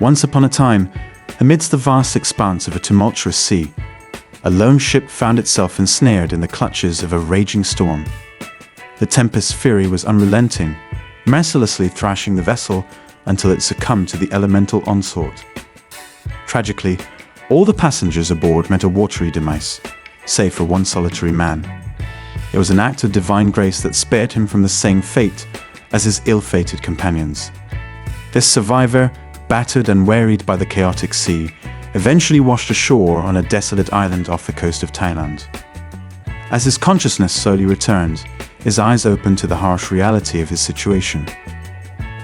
Once upon a time, amidst the vast expanse of a tumultuous sea, a lone ship found itself ensnared in the clutches of a raging storm. The tempest's fury was unrelenting, mercilessly thrashing the vessel until it succumbed to the elemental onslaught. Tragically, all the passengers aboard met a watery demise, save for one solitary man. It was an act of divine grace that spared him from the same fate as his ill-fated companions. This survivor, battered and wearied by the chaotic sea, eventually washed ashore on a desolate island off the coast of Thailand. As his consciousness slowly returned, his eyes opened to the harsh reality of his situation.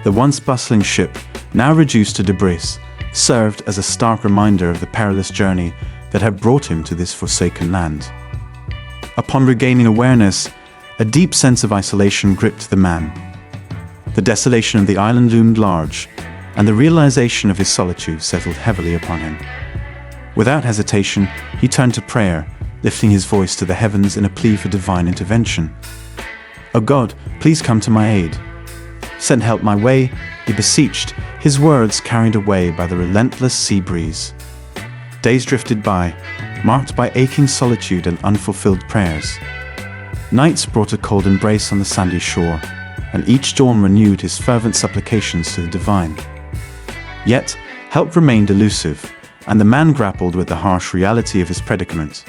The once bustling ship, now reduced to debris, served as a stark reminder of the perilous journey that had brought him to this forsaken land. Upon regaining awareness, a deep sense of isolation gripped the man. The desolation of the island loomed large, and the realization of his solitude settled heavily upon him. Without hesitation, he turned to prayer, lifting his voice to the heavens in a plea for divine intervention. "O God, please come to my aid. Send help my way," he beseeched, his words carried away by the relentless sea breeze. Days drifted by, marked by aching solitude and unfulfilled prayers. Nights brought a cold embrace on the sandy shore, and each dawn renewed his fervent supplications to the divine. Yet, help remained elusive, and the man grappled with the harsh reality of his predicament.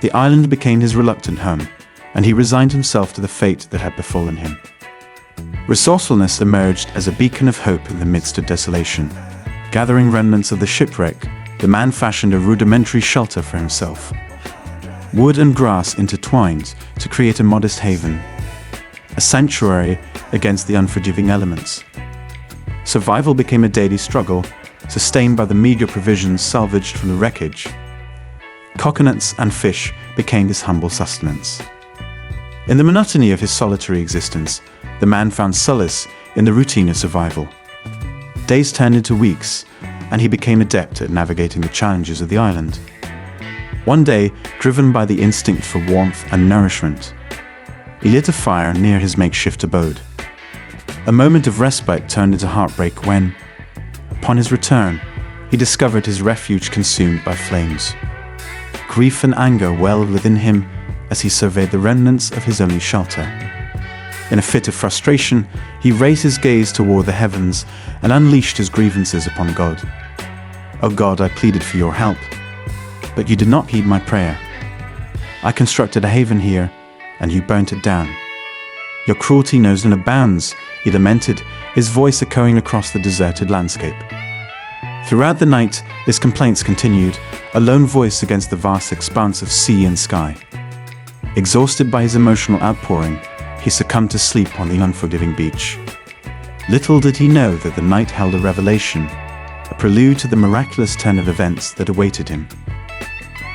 The island became his reluctant home, and he resigned himself to the fate that had befallen him. Resourcefulness emerged as a beacon of hope in the midst of desolation. Gathering remnants of the shipwreck, the man fashioned a rudimentary shelter for himself. Wood and grass intertwined to create a modest haven, a sanctuary against the unforgiving elements. Survival became a daily struggle, sustained by the meager provisions salvaged from the wreckage. Coconuts and fish became his humble sustenance. In the monotony of his solitary existence, the man found solace in the routine of survival. Days turned into weeks, and he became adept at navigating the challenges of the island. One day, driven by the instinct for warmth and nourishment, he lit a fire near his makeshift abode. A moment of respite turned into heartbreak when, upon his return, he discovered his refuge consumed by flames. Grief and anger welled within him as he surveyed the remnants of his only shelter. In a fit of frustration, he raised his gaze toward the heavens and unleashed his grievances upon God. "O God, I pleaded for your help, but you did not heed my prayer. I constructed a haven here, and you burnt it down. Your cruelty knows no bounds," he lamented, his voice echoing across the deserted landscape. Throughout the night, his complaints continued, a lone voice against the vast expanse of sea and sky. Exhausted by his emotional outpouring, he succumbed to sleep on the unforgiving beach. Little did he know that the night held a revelation, a prelude to the miraculous turn of events that awaited him.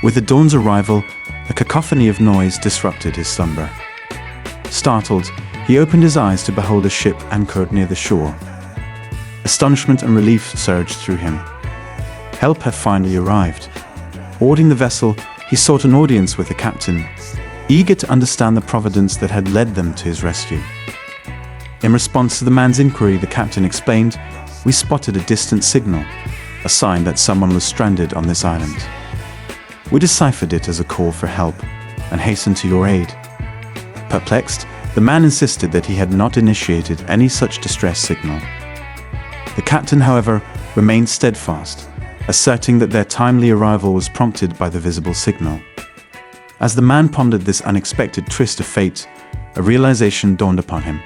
With the dawn's arrival, a cacophony of noise disrupted his slumber. Startled, he opened his eyes to behold a ship anchored near the shore. Astonishment and relief surged through him. Help had finally arrived. Boarding the vessel, he sought an audience with the captain, eager to understand the providence that had led them to his rescue. In response to the man's inquiry, the captain explained, "We spotted a distant signal, a sign that someone was stranded on this island. We deciphered it as a call for help and hastened to your aid." Perplexed, the man insisted that he had not initiated any such distress signal. The captain, however, remained steadfast, asserting that their timely arrival was prompted by the visible signal. As the man pondered this unexpected twist of fate, a realization dawned upon him.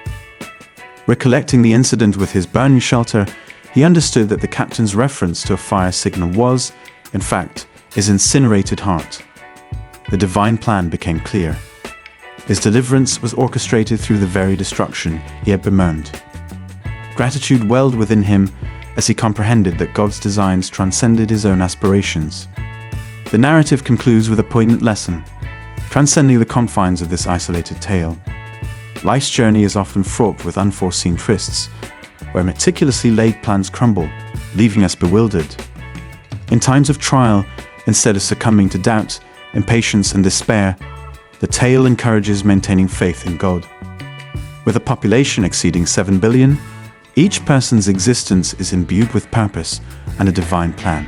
Recollecting the incident with his burning shelter, he understood that the captain's reference to a fire signal was, in fact, his incinerated heart. The divine plan became clear. His deliverance was orchestrated through the very destruction he had bemoaned. Gratitude welled within him as he comprehended that God's designs transcended his own aspirations. The narrative concludes with a poignant lesson, transcending the confines of this isolated tale. Life's journey is often fraught with unforeseen twists, where meticulously laid plans crumble, leaving us bewildered. In times of trial, instead of succumbing to doubt, impatience, and despair, the tale encourages maintaining faith in God. With a population exceeding 7 billion, Each person's existence is imbued with purpose and a divine plan.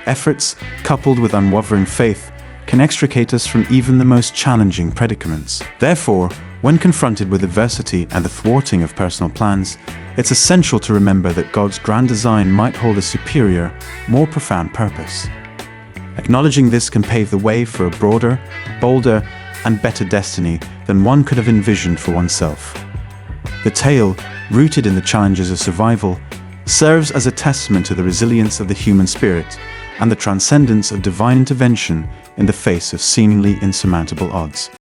Efforts, coupled with unwavering faith, can extricate us from even the most challenging predicaments. Therefore, when confronted with adversity and the thwarting of personal plans, it's essential to remember that God's grand design might hold a superior, more profound purpose. Acknowledging this can pave the way for a broader, bolder, and better destiny than one could have envisioned for oneself. The tale, rooted in the challenges of survival, serves as a testament to the resilience of the human spirit and the transcendence of divine intervention in the face of seemingly insurmountable odds.